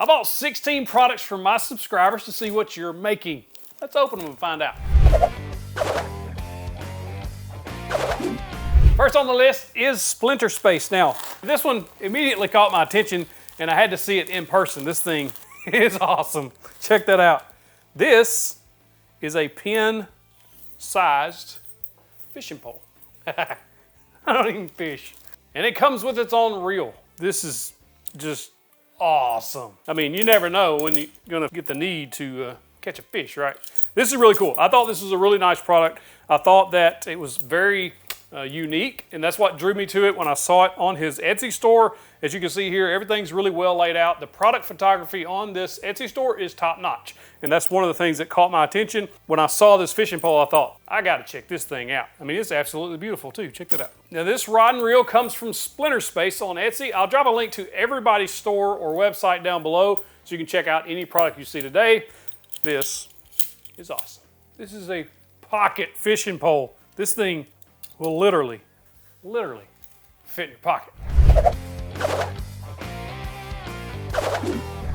I bought 16 products from my subscribers to see what you're making. Let's open them and find out. First on the list is Splinter Space. Now, this one immediately caught my attention and I had to see it in person. This thing is awesome. Check that out. This is a pin-sized fishing pole. I don't even fish. And it comes with its own reel. This is just awesome. I mean, you never know when you're gonna get the need to catch a fish, right? This is really cool. I thought this was a really nice product. I thought that it was very unique, and that's what drew me to it when I saw it on his Etsy store. As you can see here, everything's really well laid out. The product photography on this Etsy store is top notch, and that's one of the things that caught my attention. When I saw this fishing pole, I thought, I gotta check this thing out. I mean, it's absolutely beautiful too. Check that out. Now this rod and reel comes from Splinter Space on Etsy. I'll drop a link to everybody's store or website down below so you can check out any product you see today. This is awesome. This is a pocket fishing pole. This thing will literally fit in your pocket.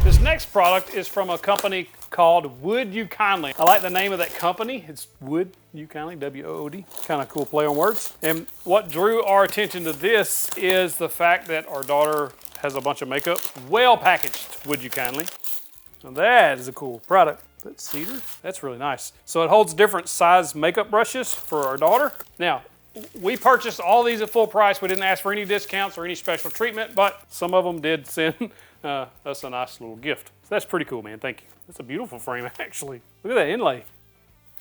This next product is from a company called Wood You Kindly. I like the name of that company. It's Wood You Kindly, W-O-O-D. Kind of cool play on words. And what drew our attention to this is the fact that our daughter has a bunch of makeup. Well packaged, Wood You Kindly. Now that is a cool product. That's cedar. That's really nice. So it holds different size makeup brushes for our daughter. Now, we purchased all these at full price. We didn't ask for any discounts or any special treatment, but some of them did send us a nice little gift. So that's pretty cool, man. Thank you. That's a beautiful frame, actually. Look at that inlay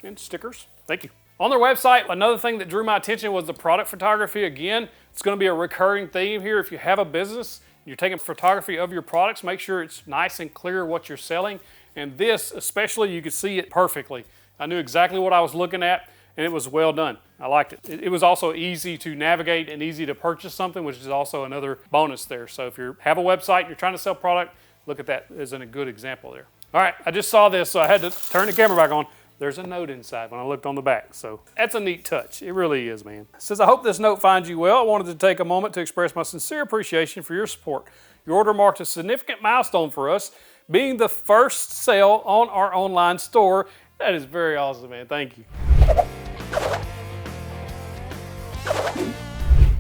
and stickers. Thank you. On their website, another thing that drew my attention was the product photography. Again, it's going to be a recurring theme here. If you have a business, you're taking photography of your products, make sure it's nice and clear what you're selling. And this, especially, you could see it perfectly. I knew exactly what I was looking at, and it was well done. I liked it. It was also easy to navigate and easy to purchase something, which is also another bonus there. So if you have a website, you're trying to sell product, look at that as a good example there. All right, I just saw this, so I had to turn the camera back on. There's a note inside when I looked on the back, so that's a neat touch. It really is, man. It says, I hope this note finds you well. I wanted to take a moment to express my sincere appreciation for your support. Your order marked a significant milestone for us, being the first sale on our online store. That is very awesome, man. Thank you.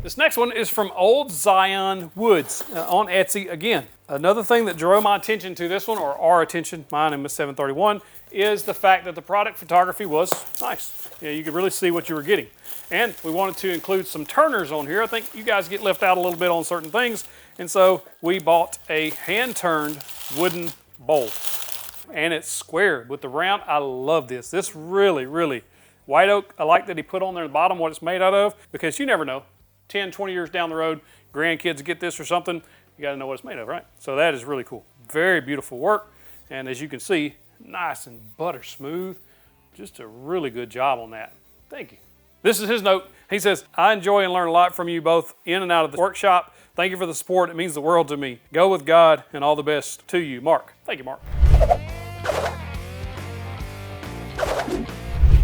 This next one is from Old Zion Woods on Etsy. Again, another thing that drew my attention to this one, or our attention, mine and Miss 731, is the fact that the product photography was nice. Yeah, you could really see what you were getting. And we wanted to include some turners on here. I think you guys get left out a little bit on certain things. And so we bought a hand-turned wooden bowl. And it's square with the round. I love this. This really, white oak. I like that he put on there at the bottom what it's made out of, because you never know. 10, 20 years down the road, grandkids get this or something, you gotta know what it's made of, right? So that is really cool. Very beautiful work. And as you can see, nice and butter smooth. Just a really good job on that. Thank you. This is his note. He says, I enjoy and learn a lot from you both in and out of the workshop. Thank you for the support. It means the world to me. Go with God and all the best to you, Mark. Thank you, Mark.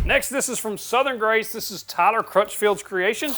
Next, this is from Southern Grace. This is Tyler Crutchfield's creation.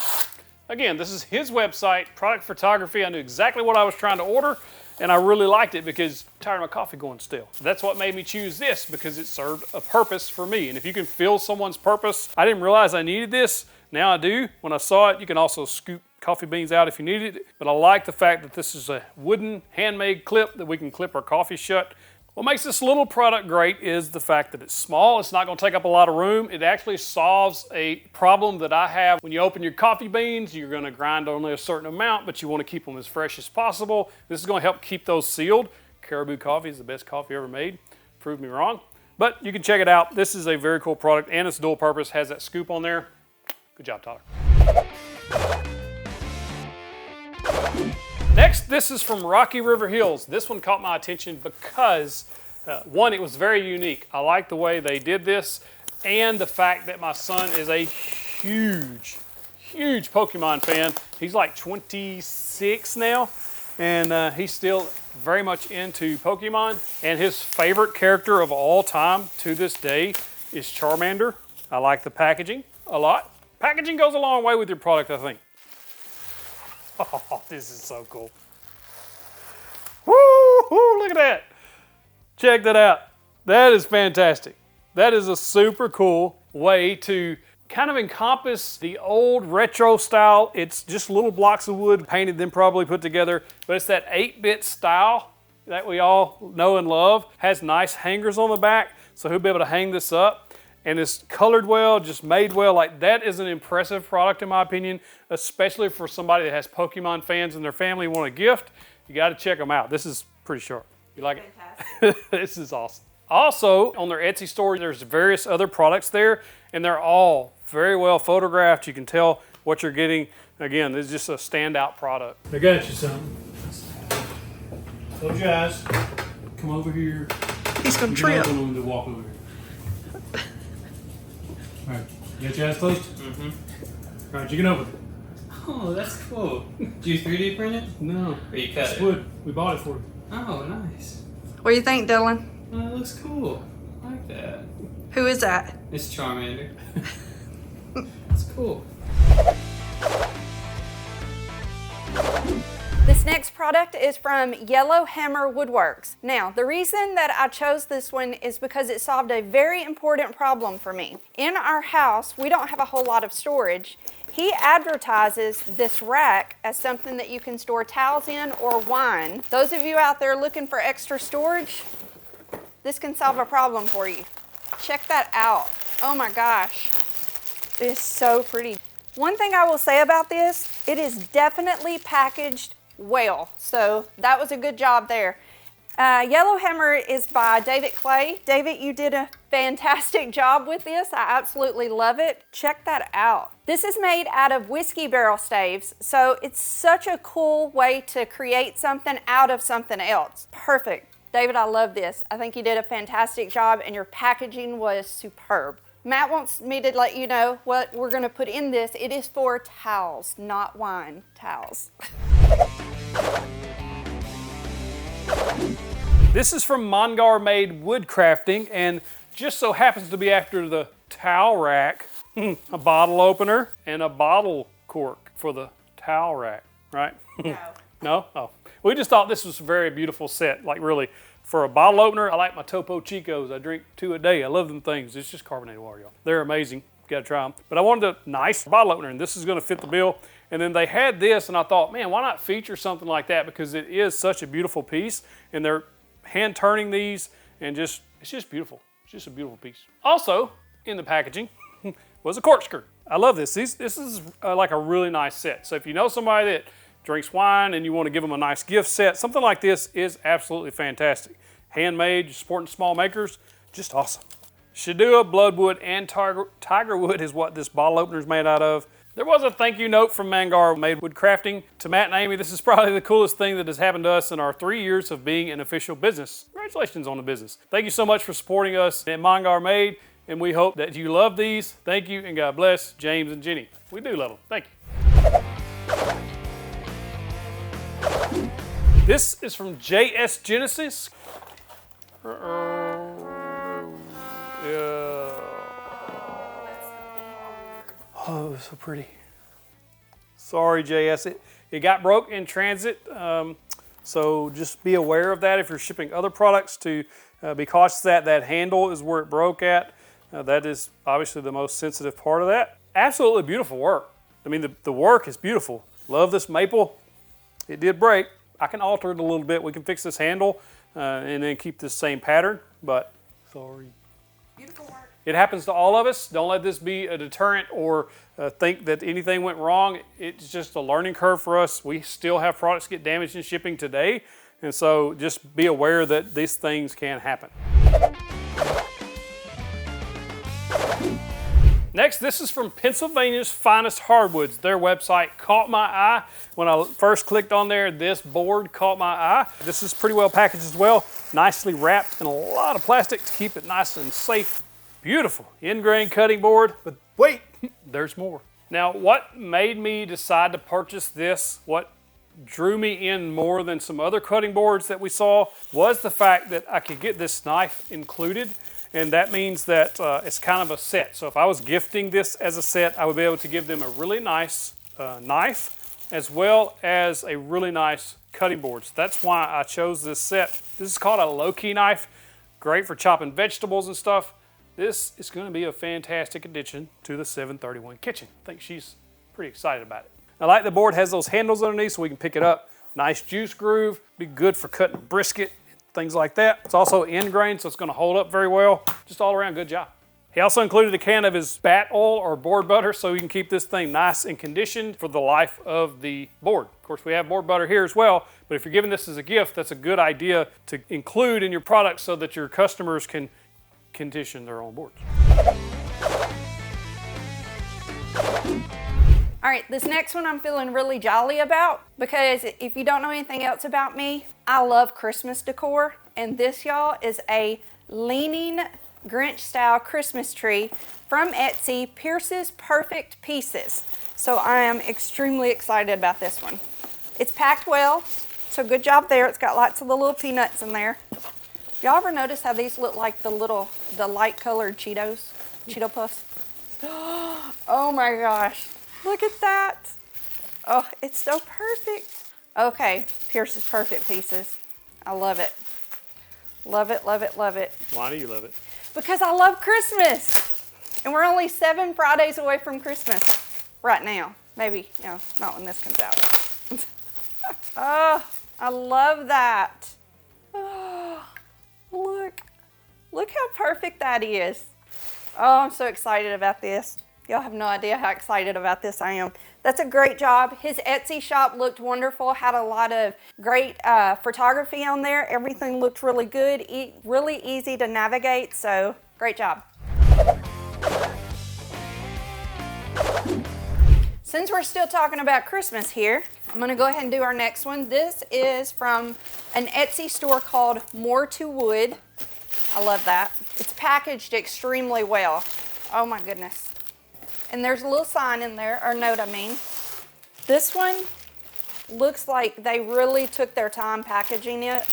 Again, this is his website, product photography. I knew exactly what I was trying to order, and I really liked it because I'm tired of my coffee going stale. That's what made me choose this, because it served a purpose for me. And if you can fill someone's purpose, I didn't realize I needed this. Now I do. When I saw it, you can also scoop coffee beans out if you needed it. But I like the fact that this is a wooden handmade clip that we can clip our coffee shut. What makes this little product great is the fact that it's small. It's not going to take up a lot of room. It actually solves a problem that I have. When you open your coffee beans, you're going to grind only a certain amount, but you want to keep them as fresh as possible. This is going to help keep those sealed. Caribou coffee is the best coffee ever made. Prove me wrong. But you can check it out. This is a very cool product, and it's dual purpose. Has that scoop on there. Good job, Tyler. Next, this is from Rocky River Hills. This one caught my attention because, one, it was very unique. I like the way they did this, and the fact that my son is a huge Pokemon fan. He's like 26 now, and he's still very much into Pokemon. And his favorite character of all time to this day is Charmander. I like the packaging a lot. Packaging goes a long way with your product, I think. Oh, this is so cool. Woo, look at that. Check that out. That is fantastic. That is a super cool way to kind of encompass the old retro style. It's just little blocks of wood painted, then probably put together, but it's that 8-bit style that we all know and love. Has nice hangers on the back, so he'll be able to hang this up. And it's colored well, just made well. Like, that is an impressive product in my opinion, especially for somebody that has Pokemon fans in their family and want a gift. You got to check them out. This is pretty sharp. You like it? This is awesome. Also, on their Etsy store, there's various other products there, and they're all very well photographed. You can tell what you're getting. Again, this is just a standout product. I got you something. Close your eyes. Come over here. He's gonna trip. I'm going to walk over here. All right, you got your eyes closed? Mm-hmm. All right, you can open it. Oh, that's cool. Did you 3D print it? No. Or you cut it's it? wood. We bought it for you. Oh, nice. What do you think, Dylan? Oh, it looks cool. I like that. Who is that? It's Charmander. It's cool. This next product is from Yellow Hammer Woodworks. Now, the reason that I chose this one is because it solved a very important problem for me. In our house, we don't have a whole lot of storage. He advertises this rack as something that you can store towels in or wine. Those of you out there looking for extra storage, this can solve a problem for you. Check that out. Oh my gosh, it is so pretty. One thing I will say about this, it is definitely packaged well, so that was a good job there. Yellow Hammer is by David Clay. David, you did a fantastic job with this. I absolutely love it. Check that out. This is made out of whiskey barrel staves, so it's such a cool way to create something out of something else. Perfect. David, I love this. I think you did a fantastic job and your packaging was superb. Matt wants me to let you know what we're gonna put in this. It is for towels, not wine, towels. This is from Handmade Woodcrafting, and just so happens to be after the towel rack, a bottle opener and a bottle cork for the towel rack, right? No. No? Oh. We just thought this was a very beautiful set, like really. For a bottle opener, I like my Topo Chicos. I drink 2 a day. I love them things. It's just carbonated water, y'all. They're amazing. You gotta try them. But I wanted a nice bottle opener, and this is gonna fit the bill. And then they had this, and I thought, man, why not feature something like that? Because it is such a beautiful piece, and they're hand turning these, and it's just beautiful. It's just a beautiful piece. Also, in the packaging was a corkscrew. I love this. This is like a really nice set. So if you know somebody that drinks wine and you want to give them a nice gift set, something like this is absolutely fantastic. Handmade, supporting small makers, just awesome. Shadua, bloodwood, and tigerwood is what this bottle opener is made out of. There was a thank you note from Handmade Woodcrafting to Matt and Amy. This is probably the coolest thing that has happened to us in our 3 years of being an official business. Congratulations on the business. Thank you so much for supporting us at Handmade, and we hope that you love these. Thank you, and God bless James and Jenny. We do love them. Thank you. This is from JS Genesis. Oh, so pretty. Sorry, JS. It got broke in transit, so just be aware of that if you're shipping other products. To be cautious that that handle is where it broke at. That is obviously the most sensitive part of that. Absolutely beautiful work. I mean, the work is beautiful. Love this maple. It did break. I can alter it a little bit. We can fix this handle and then keep this same pattern, but sorry. Beautiful work. It happens to all of us. Don't let this be a deterrent or think that anything went wrong. It's just a learning curve for us. We still have products get damaged in shipping today, and so just be aware that these things can happen. Next, this is from Pennsylvania's Finest Hardwoods. Their website caught my eye. When I first clicked on there, this board caught my eye. This is pretty well packaged as well. Nicely wrapped in a lot of plastic to keep it nice and safe. Beautiful in-grain cutting board, but wait, there's more. Now, what made me decide to purchase this, what drew me in more than some other cutting boards that we saw, was the fact that I could get this knife included. And that means that it's kind of a set. So if I was gifting this as a set, I would be able to give them a really nice knife as well as a really nice cutting board. So that's why I chose this set. This is called a low-key knife. great for chopping vegetables and stuff. This is going to be a fantastic addition to the 731 kitchen. I think she's pretty excited about it. I like the board has those handles underneath so we can pick it up. Nice juice groove, be good for cutting brisket, things like that. It's also end grain, so it's going to hold up very well. Just all around good job. He also included a can of his bat oil or board butter so you can keep this thing nice and conditioned for the life of the board. Of course, we have board butter here as well, but if you're giving this as a gift, that's a good idea to include in your product so that your customers can condition their own boards. All right, this next one I'm feeling really jolly about because if you don't know anything else about me, I love Christmas decor. And this, y'all, is a leaning Grinch style Christmas tree from Etsy, Pierce's Perfect Pieces. So I am extremely excited about this one. It's packed well, so good job there. It's got lots of the little peanuts in there. Y'all ever notice how these look like the light colored Cheeto Puffs? Oh my gosh, look at that. Oh, it's so perfect. Okay, Pierce's Perfect Pieces. I love it. Love it, love it, love it. Why do you love it? Because I love Christmas. And we're only 7 Fridays away from Christmas right now. Maybe, not when this comes out. Oh, I love that. Oh, look how perfect that is. Oh, I'm so excited about this. Y'all have no idea how excited about this I am. That's a great job. His Etsy shop looked wonderful, had a lot of great photography on there. Everything looked really good, really easy to navigate, so great job. Since we're still talking about Christmas here, I'm gonna go ahead and do our next one. This is from an Etsy store called More to Wood. I love that. It's packaged extremely well. Oh my goodness. And there's a little sign in there, or note I mean. This one looks like they really took their time packaging it.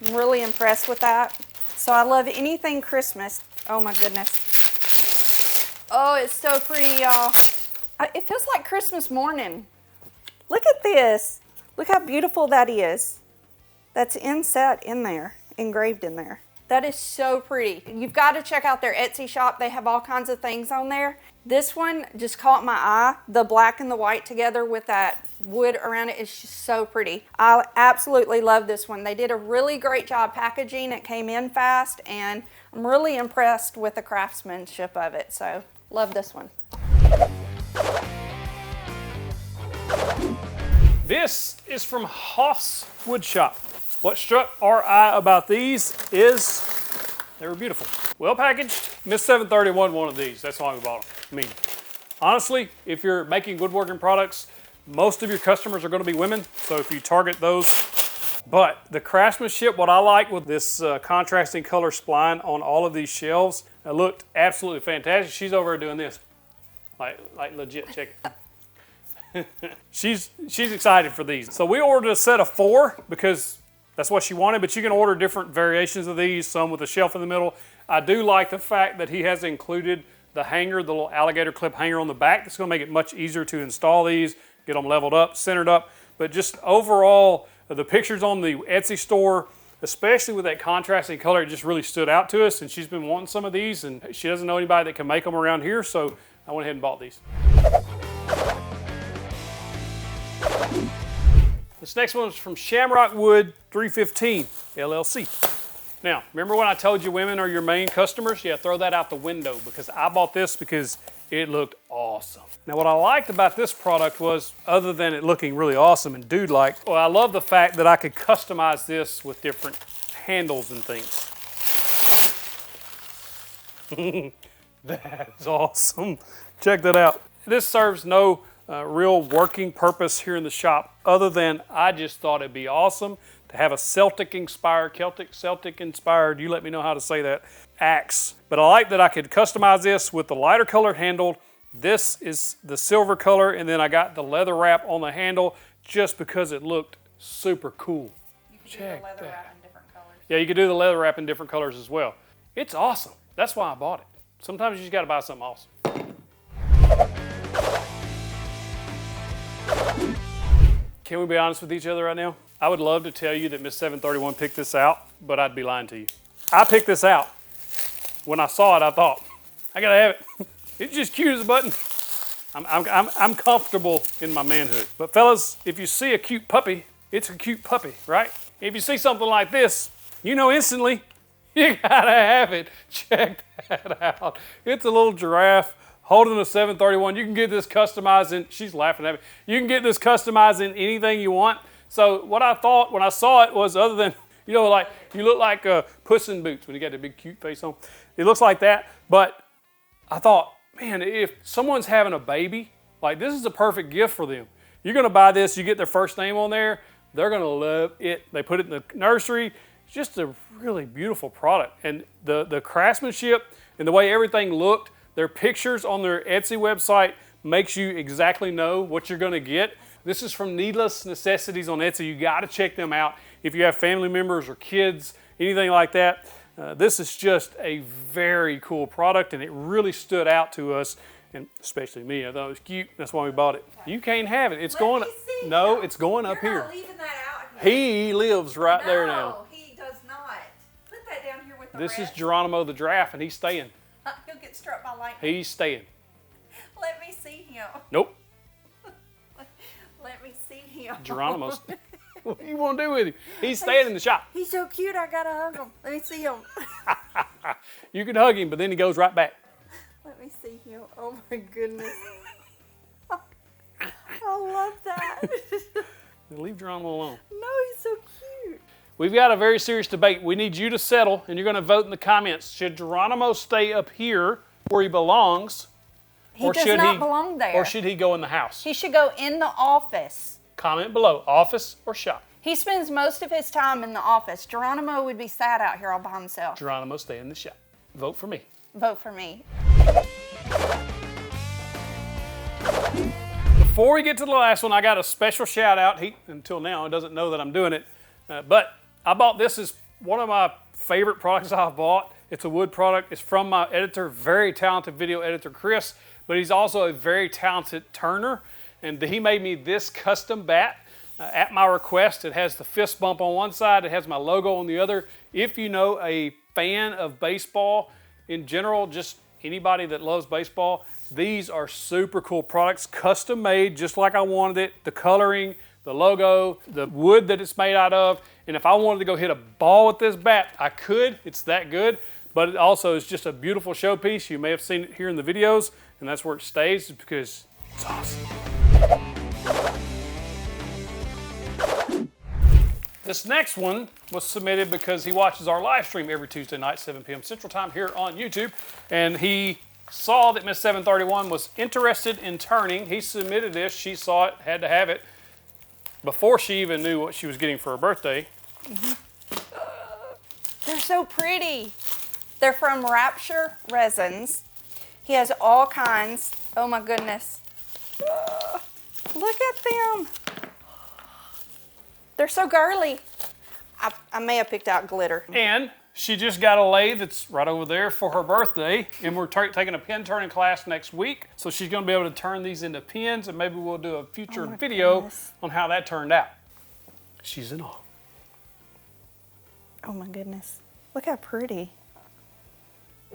I'm really impressed with that. So I love anything Christmas. Oh my goodness. Oh, it's so pretty, y'all. It feels like Christmas morning. Look at this. Look how beautiful that is. That's inset in there, engraved in there. That is so pretty. You've got to check out their Etsy shop. They have all kinds of things on there. This one just caught my eye. The black and the white together with that wood around it is just so pretty. I absolutely love this one. They did a really great job packaging. It came in fast, and I'm really impressed with the craftsmanship of it. So, love this one. This is from Hoff's Wood Shop. What struck our eye about these is they were beautiful. Well packaged. Miss 731 one of these. That's why we bought them. I mean, honestly, if you're making woodworking products, most of your customers are going to be women. So if you target those, but the craftsmanship, what I like with this contrasting color spline on all of these shelves, it looked absolutely fantastic. She's over here doing this, like legit. Check it. She's excited for these. So we ordered a set of 4 because that's what she wanted, but you can order different variations of these, some with a shelf in the middle. I do like the fact that he has included the hanger, the little alligator clip hanger on the back. That's going to make it much easier to install these, get them leveled up, centered up. But just overall, the pictures on the Etsy store, especially with that contrasting color, it just really stood out to us. And she's been wanting some of these, and she doesn't know anybody that can make them around here, so I went ahead and bought these. This next one is from Shamrock Wood 315 LLC. Now, remember when I told you women are your main customers? Yeah, throw that out the window because I bought this because it looked awesome. Now, what I liked about this product was, other than it looking really awesome and dude-like, well, I love the fact that I could customize this with different handles and things. That's awesome. Check that out. This serves no real working purpose here in the shop, other than I just thought it'd be awesome to have a Celtic Inspired, you let me know how to say that, axe. But I like that I could customize this with the lighter colored handle. This is the silver color, and then I got the leather wrap on the handle just because it looked super cool. You can do the leather wrap in different colors. Yeah, you can do the leather wrap in different colors as well. It's awesome. That's why I bought it. Sometimes you just gotta buy something awesome. Can we be honest with each other right now? I would love to tell you that Miss 731 picked this out, but I'd be lying to you. I picked this out. When I saw it, I thought, I gotta have it. It's just cute as a button. I'm comfortable in my manhood. But fellas, if you see a cute puppy, it's a cute puppy, right? If you see something like this, you know instantly, you gotta have it. Check that out. It's a little giraffe holding a 731. You can get this customized in, she's laughing at me. You can get this customized in anything you want. So what I thought when I saw it was, other than, you know, like, you look like Puss in Boots when you got the big cute face on. It looks like that, but I thought, man, if someone's having a baby, like, this is a perfect gift for them. You're gonna buy this, you get their first name on there, they're gonna love it. They put it in the nursery. It's just a really beautiful product. And the craftsmanship and the way everything looked, their pictures on their Etsy website makes you exactly know what you're gonna get. This is from Needless Necessities on Etsy. You gotta check them out if you have family members or kids, anything like that. This is just a very cool product, and it really stood out to us, and especially me. I thought it was cute. That's why we bought it. You can't have it. It's going. No, it's going up here. You're not leaving that out here. He lives right there now. No, he does not. Put that down here with the This is rest. Geronimo the giraffe, and he's staying. He'll get struck by lightning. He's staying. Let me see him. Nope. Let me see him. Geronimo's. What do you want to do with him? He's staying in the shop. He's so cute, I gotta hug him. Let me see him. You can hug him, but then he goes right back. Let me see him. Oh my goodness. I love that. Leave Geronimo alone. No, he's so cute. We've got a very serious debate. We need you to settle, and you're going to vote in the comments. Should Geronimo stay up here where he belongs? He does not belong there. Or should he go in the house? He should go in the office. Comment below, office or shop. He spends most of his time in the office. Geronimo would be sad out here all by himself. Geronimo, stay in the shop. Vote for me. Vote for me. Before we get to the last one, I got a special shout out. He, until now, doesn't know that I'm doing it. But I bought this as one of my favorite products I've bought. It's a wood product. It's from my editor, very talented video editor, Chris. But he's also a very talented turner. And he made me this custom bat at my request. It has the fist bump on one side. It has my logo on the other. If you know a fan of baseball in general, just anybody that loves baseball, these are super cool products, custom made, just like I wanted it. The coloring, the logo, the wood that it's made out of. And if I wanted to go hit a ball with this bat, I could. It's that good. But it also is just a beautiful showpiece. You may have seen it here in the videos, and that's where it stays because it's awesome. This next one was submitted because he watches our live stream every Tuesday night, 7 p.m. Central Time here on YouTube. And he saw that Miss 731 was interested in turning. He submitted this. She saw it, had to have it before she even knew what she was getting for her birthday. They're so pretty. They're from Rapture Resins. He has all kinds. Oh my goodness. Look at them. They're so girly. I may have picked out glitter. And she just got a lathe that's right over there for her birthday. And we're taking a pin turning class next week. So she's going to be able to turn these into pins. And maybe we'll do a future video on how that turned out. She's in awe. Oh my goodness. Look how pretty.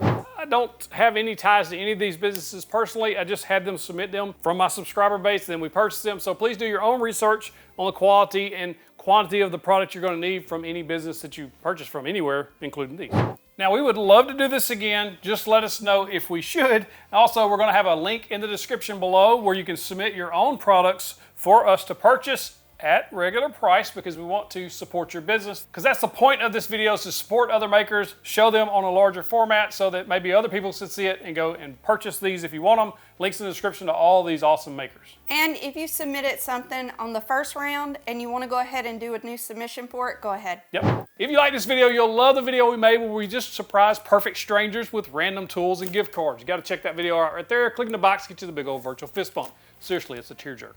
I don't have any ties to any of these businesses personally. I just had them submit them from my subscriber base, then we purchased them. So please do your own research on the quality and quantity of the product you're going to need from any business that you purchase from anywhere, including these. Now, we would love to do this again. Just let us know if we should. Also, we're going to have a link in the description below where you can submit your own products for us to purchase at regular price because we want to support your business. Because that's the point of this video, is to support other makers, show them on a larger format so that maybe other people should see it and go and purchase these if you want them. Links in the description to all these awesome makers. And if you submitted something on the first round and you want to go ahead and do a new submission for it, go ahead. Yep. If you like this video, you'll love the video we made where we just surprised perfect strangers with random tools and gift cards. You got to check that video out right there. Click in the box, get you the big old virtual fist bump. Seriously, it's a tearjerker.